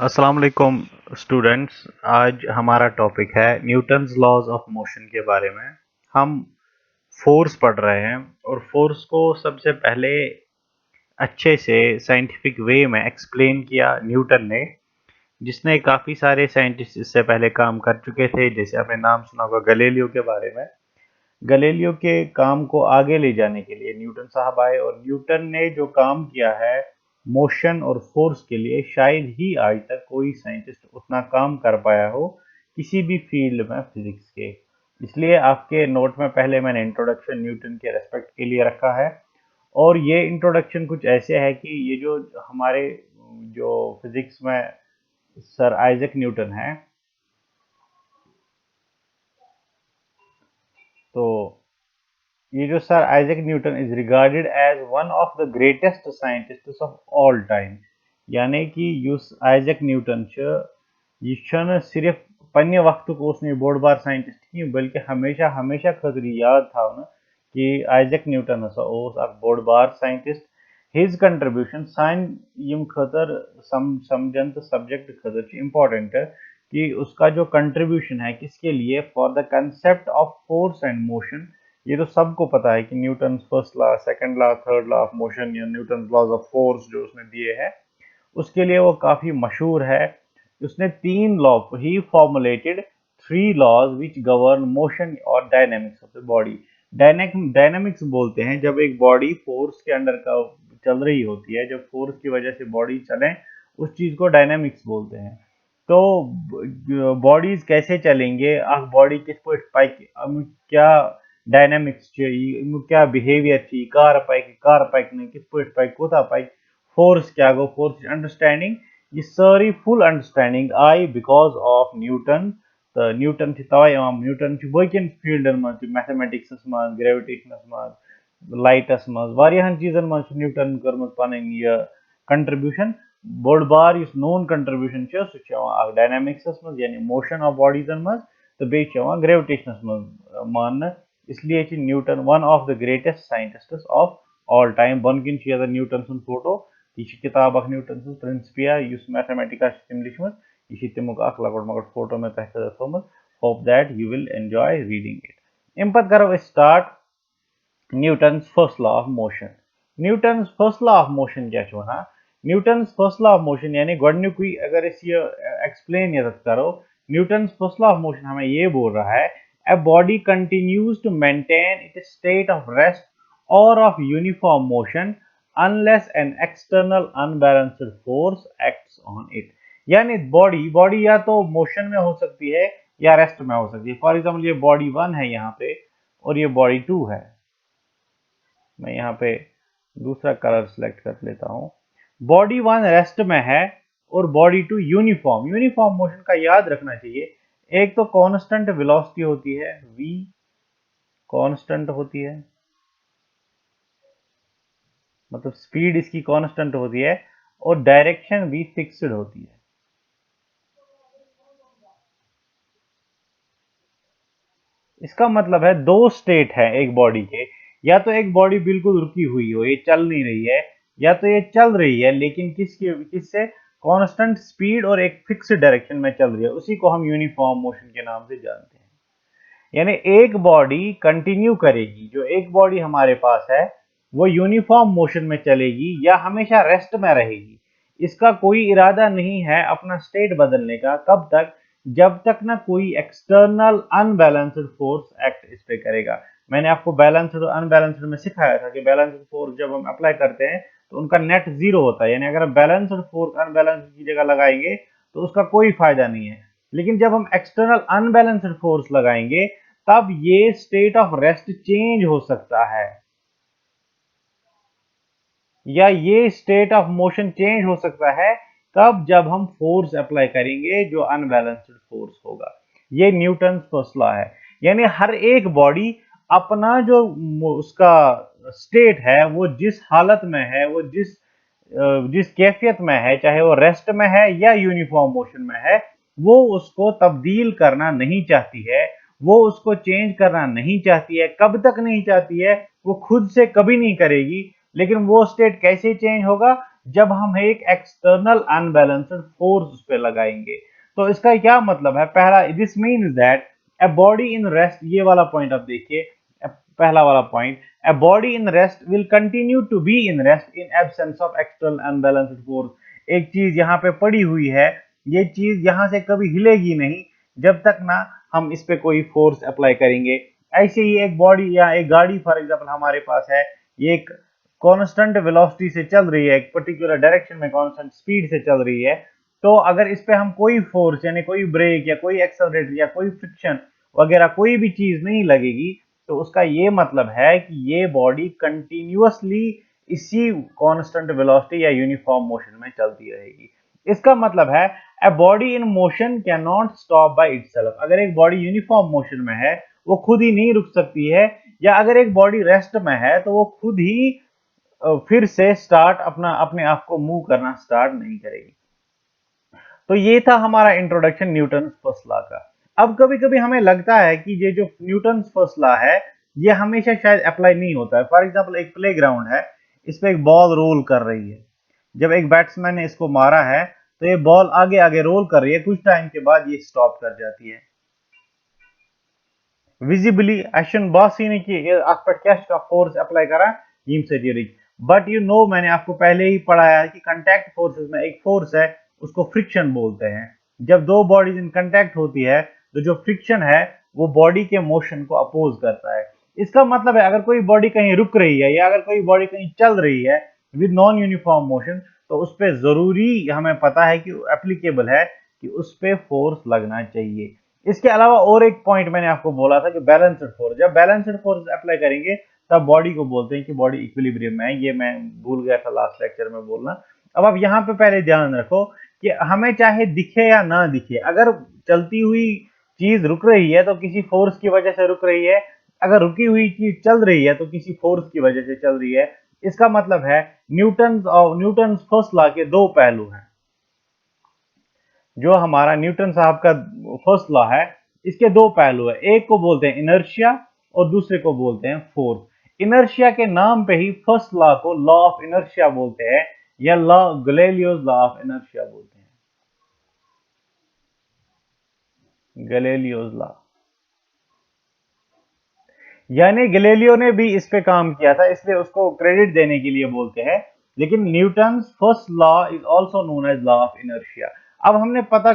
अस्सलाम वालेकुम स्टूडेंट्स। आज हमारा टॉपिक है न्यूटन्स लॉज ऑफ मोशन के बारे में। हम फोर्स पढ़ रहे हैं और फोर्स को सबसे पहले अच्छे से साइंटिफिक वे में एक्सप्लेन किया न्यूटन ने, जिसने काफ़ी सारे साइंटिस्ट इससे पहले काम कर चुके थे। जैसे आपने नाम सुना होगा गैलीलियो के बारे में। गैलीलियो के काम को आगे ले जाने के लिए न्यूटन साहब आए और न्यूटन ने जो काम किया है मोशन और फोर्स के लिए, शायद ही आज तक कोई साइंटिस्ट उतना काम कर पाया हो किसी भी फील्ड में फिजिक्स के। इसलिए आपके नोट में पहले मैंने इंट्रोडक्शन न्यूटन के रेस्पेक्ट के लिए रखा है। और ये इंट्रोडक्शन कुछ ऐसे है कि ये जो हमारे जो फिजिक्स में सर आइजैक न्यूटन है, तो ये जो sir Isaac Newton is regarded as one of the greatest scientists of all time. यानी कि युस आइजैक न्यूटन यह सिर्फ पन्ने वक्त को उसने बोड़ बार साइंटिस्ट की, बल्कि हमेशा हमेशा खतर याद था ना कि आइजैक न्यूटन हसा बोड़ बार साइंटिस्ट। हिज कंट्रीब्यूशन साइन यम खतर समझन तो सब्जेक्ट खतर इम्पोर्टेंट है कि उसका जो कंट्रीब्यूशन है किसके लिए, for the concept of force and motion. ये तो सबको पता है कि Newton first law, second law, third law of motion या न्यूटन लॉज ऑफ फोर्स जो उसने दिए हैं, उसके लिए वो काफी मशहूर है। उसने तीन लॉ ही formulated, three laws which govern motion और dynamics of the body. Dynamics बोलते हैं जब एक बॉडी फोर्स के अंडर का चल रही होती है, जब फोर्स की वजह से बॉडी चले, उस चीज को डायनेमिक्स बोलते हैं। तो बॉडीज कैसे चलेंगे, बॉडी किस पर क्या डायनेमिक्स क्या बिहेवियर कार पाइक ने किस पाइक कोता पाइक फोर्स क्या गो फोर्स अंडरस्टैंडिंग। ये सारी full understanding I because of Newton. तो न्यूटन तवे न्यूटन बकन फील्डन मज मैथमेटिक्स मज, ग्रेविटेशनस मज, लाइटस मज, वारियाहन चीजन मज न्यूटन कर्मुत पन कंट्रीब्यूशन। बोड़ बार नोन कंट्रीब्यूशन सह डायनेमिक्स मज यानी मोशन ऑफ बॉडीजन मज, तो बे ग्रेविटेशनस मज मान। इसलिए Newton one of the greatest scientists of all time. बन किन न्यूटन सुन फोटो, यह किताब न्यूटन सुन प्रिंसिपिया मैथमेटिका लिखम, यह तमुक लकट मकट फोटो में तह खतर थोमुत। Hope that you will enjoy reading it. अम पे करो start Newton's first law of motion. Newton's first law of motion क्या वन, Newton's first law of motion यानी गोडनुकुई अगर एक्सप्लेन ये करो, Newton's first law of motion हमें ये बोल रहा है a body continues to maintain its state of rest or of uniform motion unless an external unbalanced force acts on it। यानी बॉडी बॉडी या तो मोशन में हो सकती है या रेस्ट में हो सकती है। फॉर एग्जाम्पल ये बॉडी 1 है यहाँ पे और ये बॉडी 2 है। मैं यहाँ पे दूसरा कलर सिलेक्ट कर लेता हूँ। बॉडी 1 रेस्ट में है और बॉडी 2 यूनिफॉर्म। यूनिफॉर्म मोशन का याद रखना चाहिए, एक तो कांस्टेंट वेलोसिटी होती है v, कांस्टेंट होती है मतलब स्पीड इसकी कांस्टेंट होती है, और डायरेक्शन भी फिक्स्ड होती है। इसका मतलब है दो स्टेट है एक बॉडी के, या तो एक बॉडी बिल्कुल रुकी हुई हो, ये चल नहीं रही है, या तो ये चल रही है लेकिन किससे कांस्टेंट स्पीड और एक फिक्स्ड डायरेक्शन में चल रही है। उसी को हम यूनिफॉर्म मोशन के नाम से जानते हैं। यानी एक बॉडी कंटिन्यू करेगी, जो एक बॉडी हमारे पास है वो यूनिफॉर्म मोशन में चलेगी या हमेशा रेस्ट में रहेगी। इसका कोई इरादा नहीं है अपना स्टेट बदलने का, कब तक, जब तक ना कोई एक्सटर्नल अनबैलेंस्ड फोर्स एक्ट इस पे करेगा। मैंने आपको बैलेंस्ड और अनबैलेंस्ड में सिखाया था कि बैलेंस्ड फोर्स जब हम अप्लाई करते हैं तो उनका नेट जीरो होता है। यानी अगर बैलेंस्ड फोर्स अनबैलेंस्ड की जगह लगाएंगे तो उसका कोई फायदा नहीं है, लेकिन जब हम एक्सटर्नल अनबैलेंस्ड फोर्स लगाएंगे तब ये स्टेट ऑफ रेस्ट चेंज हो सकता है या ये स्टेट ऑफ मोशन चेंज हो सकता है तब जब हम फोर्स अप्लाई करेंगे जो अनबैलेंस्ड फोर्स होगा। ये न्यूटन फर्स्ट लॉ है। यानी हर एक बॉडी अपना जो उसका स्टेट है, वो जिस हालत में है, वो जिस कैफियत में है, चाहे वो रेस्ट में है या यूनिफॉर्म मोशन में है, वो उसको तब्दील करना नहीं चाहती है, वो उसको चेंज करना नहीं चाहती है। कब तक नहीं चाहती है, वो खुद से कभी नहीं करेगी, लेकिन वो स्टेट कैसे चेंज होगा, जब हम एक एक्सटर्नल अनबैलेंस्ड फोर्स उस पे लगाएंगे। तो इसका क्या मतलब है? पहला, this means that a body in rest, ये वाला पॉइंट आप देखिए, पहला वाला point, a body in rest will continue to be in rest in absence of external unbalanced force. एक चीज यहाँ पे पड़ी हुई है, ये चीज यहाँ से कभी हिलेगी नहीं जब तक ना हम इस पे कोई फोर्स अप्लाई करेंगे। ऐसे ही एक बॉडी या एक गाड़ी फॉर एग्जांपल हमारे पास है, ये एक कांस्टेंट वेलोसिटी से चल रही है, एक पर्टिकुलर डायरेक्शन में कांस्टेंट स्पीड से चल रही है। तो अगर इस पे हम कोई फोर्स यानी कोई ब्रेक या कोई एक्सेलरेटर या कोई फ्रिक्शन वगैरह कोई भी चीज नहीं लगेगी, तो उसका ये मतलब है कि ये बॉडी कंटिन्यूअसली इसी कांस्टेंट वेलोसिटी या यूनिफॉर्म मोशन में चलती रहेगी। इसका मतलब है ए body in motion can not stop by itself. अगर एक बॉडी यूनिफॉर्म मोशन में है वो खुद ही नहीं रुक सकती है, या अगर एक बॉडी रेस्ट में है तो वो खुद ही फिर से स्टार्ट अपने आप को मूव करना स्टार्ट नहीं करेगी। तो ये था हमारा इंट्रोडक्शन न्यूटन फर्स्ट लॉ का। अब कभी कभी हमें लगता है कि ये जो न्यूटन फर्स्ट लॉ है ये हमेशा शायद अप्लाई नहीं होता है। फॉर एग्जांपल एक प्लेग्राउंड है, इस पे एक बॉल रोल कर रही है, जब एक बैट्समैन ने इसको मारा है तो ये बॉल आगे आगे रोल कर रही है, कुछ टाइम के बाद ये स्टॉप कर जाती है। विजिबली एक्शन बॉस ही नहीं कि आप पर कैश का फोर्स अप्लाई करा यीम से जीरिक, बट यू नो मैंने आपको पहले ही पढ़ाया है कि कांटेक्ट फोर्सेस में एक फोर्स है उसको फ्रिक्शन बोलते हैं। जब दो बॉडीज इन कांटेक्ट होती है तो जो फ्रिक्शन है वो बॉडी के मोशन को अपोज करता है। इसका मतलब है अगर कोई बॉडी कहीं रुक रही है या अगर कोई बॉडी कहीं चल रही है विद नॉन यूनिफॉर्म मोशन, तो उस पर जरूरी हमें पता है कि एप्लीकेबल है कि उस पर फोर्स लगना चाहिए। इसके अलावा और एक पॉइंट मैंने आपको बोला था कि बैलेंस्ड फोर्स, जब बैलेंस्ड फोर्स अप्लाई करेंगे तब बॉडी को बोलते हैं कि बॉडी इक्विलिब्रियम में है। ये मैं भूल गया था लास्ट लेक्चर में बोलना। अब आप यहाँ पे पहले ध्यान रखो कि हमें चाहे दिखे या ना दिखे, अगर चलती हुई चीज रुक रही है तो किसी फोर्स की वजह से रुक रही है, अगर रुकी हुई चीज चल रही है तो किसी फोर्स की वजह से चल रही है। इसका मतलब है न्यूटन फर्स्ट लॉ के दो पहलू हैं। जो हमारा न्यूटन साहब का फर्स्ट लॉ है इसके दो पहलू है, एक को बोलते हैं इनर्शिया और दूसरे को बोलते हैं फोर्स। इनर्शिया के नाम पे ही फर्स्ट लॉ को लॉ ऑफ इनर्शिया बोलते हैं या law Galileo's law of inertia बोलते हैं, गैलीलियोस लॉ। यानी गैलीलियो ने भी इस पे काम किया था इसलिए उसको क्रेडिट देने के लिए बोलते हैं, लेकिन Newton first law is also known as law of inertia. अब हमने पता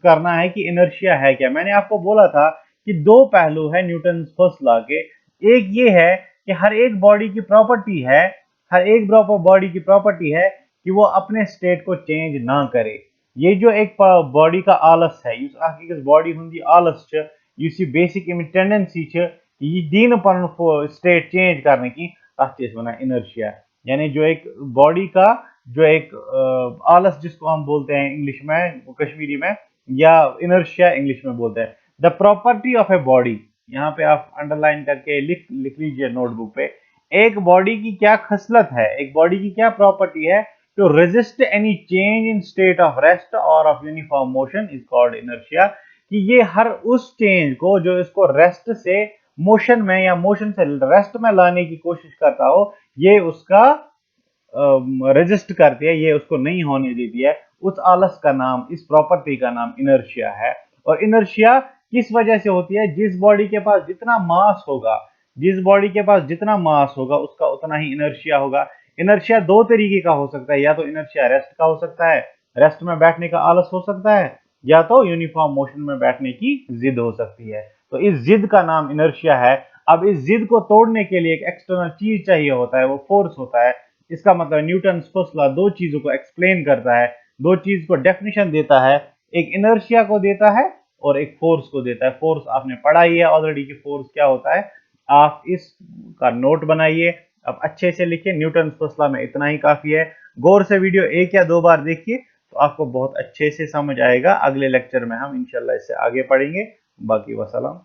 करना है कि इनर्शिया है क्या। मैंने आपको बोला था कि दो पहलू है न्यूटन फर्स्ट लॉ के। एक ये है कि हर एक बॉडी की प्रॉपर्टी है, हर एक बॉडी की प्रॉपर्टी है कि वो अपने स्टेट को चेंज ना करे। ये जो एक बॉडी का आलस है, इस बॉडी हुंदी आलस छ, यह बेसिक अमिच टेंडेंसी छ ये दीन पन स्टेट चेंज करने की, तथ वन इनर्शिया। यानी जो एक बॉडी का जो एक आलस जिसको हम बोलते हैं इंग्लिश में, कश्मीरी में, या इनर्शिया इंग्लिश में बोलते हैं। The property of a body, यहाँ पे आप अंडरलाइन करके लिख लीजिए नोटबुक पे, एक बॉडी की क्या खसलत है, एक बॉडी की क्या प्रॉपर्टी है, to resist any change in state of rest और of uniform motion is called inertia. कि ये हर उस चेंज को जो इसको रेस्ट से मोशन में या मोशन से रेस्ट में लाने की कोशिश करता हो, ये उसका रेजिस्ट करती है, ये उसको नहीं होने देती है। उस आलस का नाम, इस प्रॉपर्टी का नाम इनर्शिया है। और इनर्शिया किस वजह से होती है? जिस बॉडी के पास जितना मास होगा, जिस बॉडी के पास जितना मास होगा उसका उतना ही इनर्शिया होगा। इनर्शिया दो तरीके का हो सकता है, या तो इनर्शिया रेस्ट का हो सकता है, रेस्ट में बैठने का आलस हो सकता है, या तो यूनिफॉर्म मोशन में बैठने की जिद हो सकती है। तो इस जिद का नाम इनर्शिया है। अब इस जिद को तोड़ने के लिए एक एक्सटर्नल चीज चाहिए होता है, वो फोर्स होता है। इसका मतलब न्यूटन फर्स्ट लॉ दो चीजों को एक्सप्लेन करता है, दो चीज को डेफिनेशन देता है, एक इनर्शिया को देता है और एक फोर्स को देता है। फोर्स आपने पढ़ा ही है ऑलरेडी कि फोर्स क्या होता है। आप इसका नोट बनाइए, अब अच्छे से लिखिए। न्यूटन फर्स्ट लॉ में इतना ही काफी है। गौर से वीडियो एक या दो बार देखिए तो आपको बहुत अच्छे से समझ आएगा। अगले लेक्चर में हम इंशाल्लाह इससे आगे पढ़ेंगे। बाकी वसलाम।